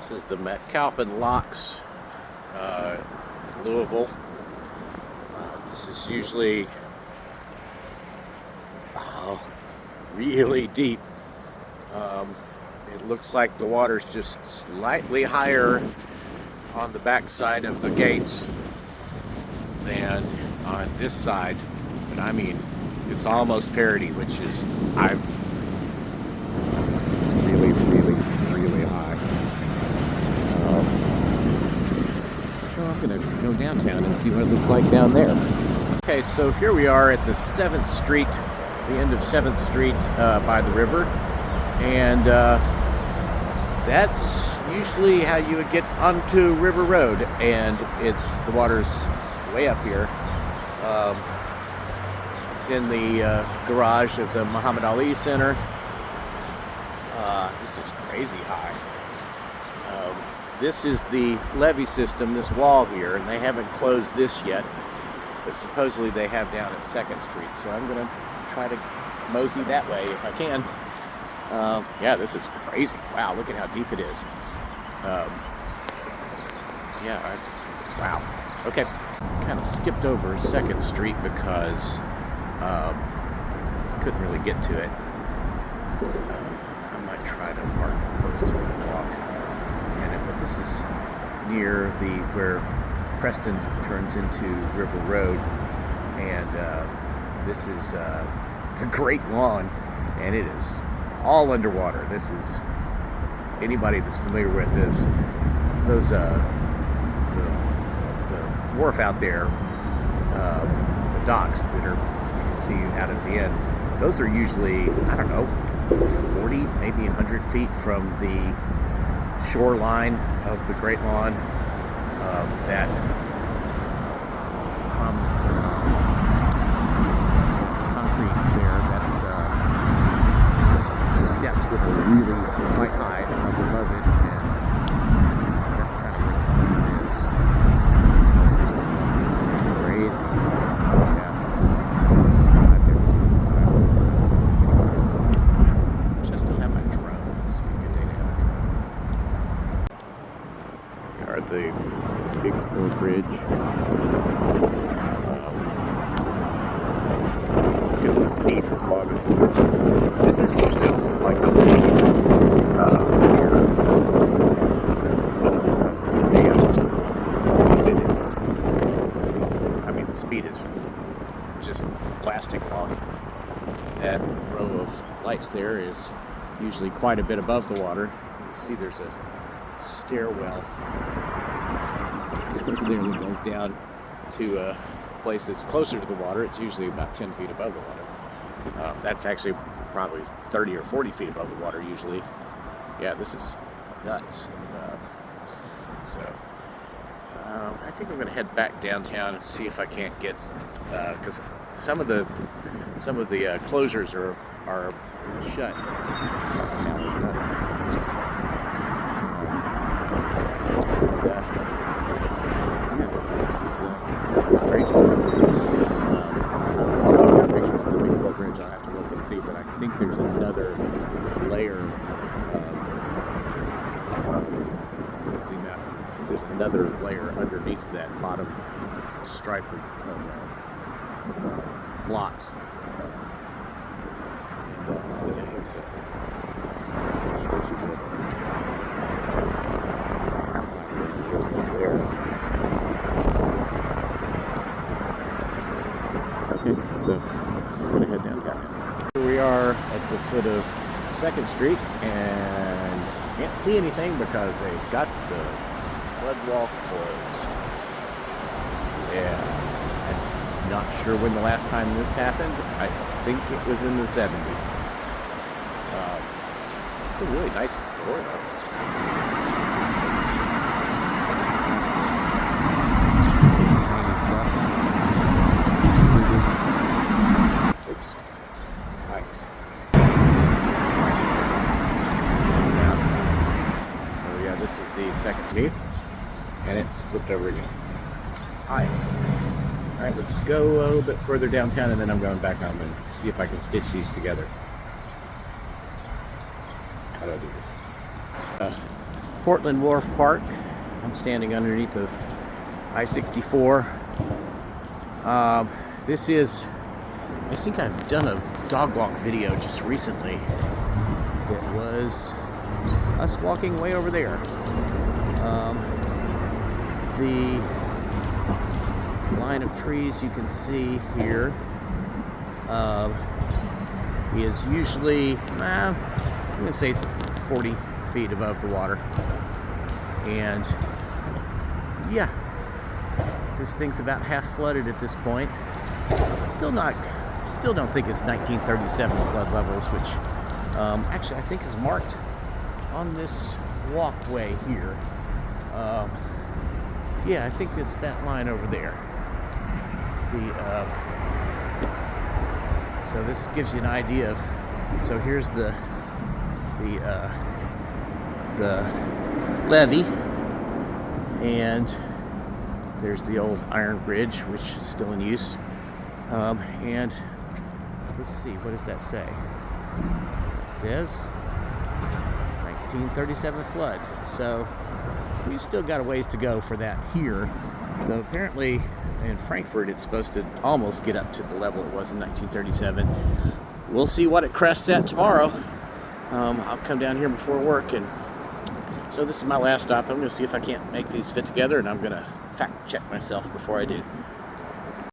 This is the McAlpin Locks, Louisville. This is usually really deep. It looks like the water's just slightly higher on the back side of the gates than on this side, but I mean, it's almost parity, which is, it's really, really, really high. So I'm gonna go downtown and see what it looks like down there. Okay, so here we are at the 7th Street, the end of 7th Street by the river, and that's usually how you would get onto River Road, and the water's way up here. It's in the garage of the Muhammad Ali Center. This is crazy high. This is the levee system, this wall here, and they haven't closed this yet, but supposedly they have down at 2nd Street, so I'm going to try to mosey that way if I can. Yeah, this is crazy. Wow, look at how deep it is. Wow. Okay, kind of skipped over 2nd Street because couldn't really get to it. I might try to park close to it and walk in a minute, but this is near where Preston turns into River Road, and this is the Great Lawn, and it is all underwater. This is, anybody that's familiar with this, those the wharf out there, the docks that are, you can see out at the end, those are usually, I don't know, 40, maybe 100 feet from the shoreline of the Great Lawn. That concrete there, that's steps that are really quite high up above it, and that's kind of where the corner is. This culture's crazy. Yeah, this is I've never seen this island. Wish I still have my drone. This would be a good day to have a drone. We are at the Big Four Bridge. Look at the speed this log is. This is usually almost like a lake here because of the dams. And it is, I mean, the speed is just blasting along. That row of lights there is usually quite a bit above the water. You see there's a stairwell over there that goes down to a place that's closer to the water. It's usually about 10 feet above the water. That's actually probably 30 or 40 feet above the water usually. Yeah, this is nuts. I think I'm going to head back downtown and see if I can't get, because some of the closures are shut. This is crazy. I've got pictures of the Big Four Bridge. I'll have to look and see, but I think there's another layer. If I get this thing to zoom out, there's another layer underneath that bottom stripe of blocks. And yeah, here's it shows you how high the water is over there. Okay, so I'm going to head downtown now. Here we are at the foot of 2nd Street, and can't see anything because they've got the sled walk closed. Yeah, I'm not sure when the last time this happened. I think it was in the 70s. It's a really nice door, though. Shiny stuff. Oops. Hi. So yeah, this is the 2nd Street, and it's flipped over again. Hi. All right, let's go a little bit further downtown, and then I'm going back home and see if I can stitch these together. How do I do this? Portland Wharf Park. I'm standing underneath of I-64. This is, I think I've done a dog walk video just recently that was us walking way over there. The line of trees you can see here is usually, I'm going to say 40 feet above the water. And yeah, this thing's about half flooded at this point. Still don't think it's 1937 flood levels, which actually I think is marked on this walkway here. Yeah, I think it's that line over there. So this gives you an idea of. So here's the levee, and there's the old iron bridge, which is still in use. And let's see, what does that say? It says 1937 flood. So we've still got a ways to go for that here. Though apparently in Frankfurt it's supposed to almost get up to the level it was in 1937. We'll see what it crests at tomorrow. I'll come down here before work, and so this is my last stop. I'm going to see if I can't make these fit together, and I'm going to fact check myself before I do.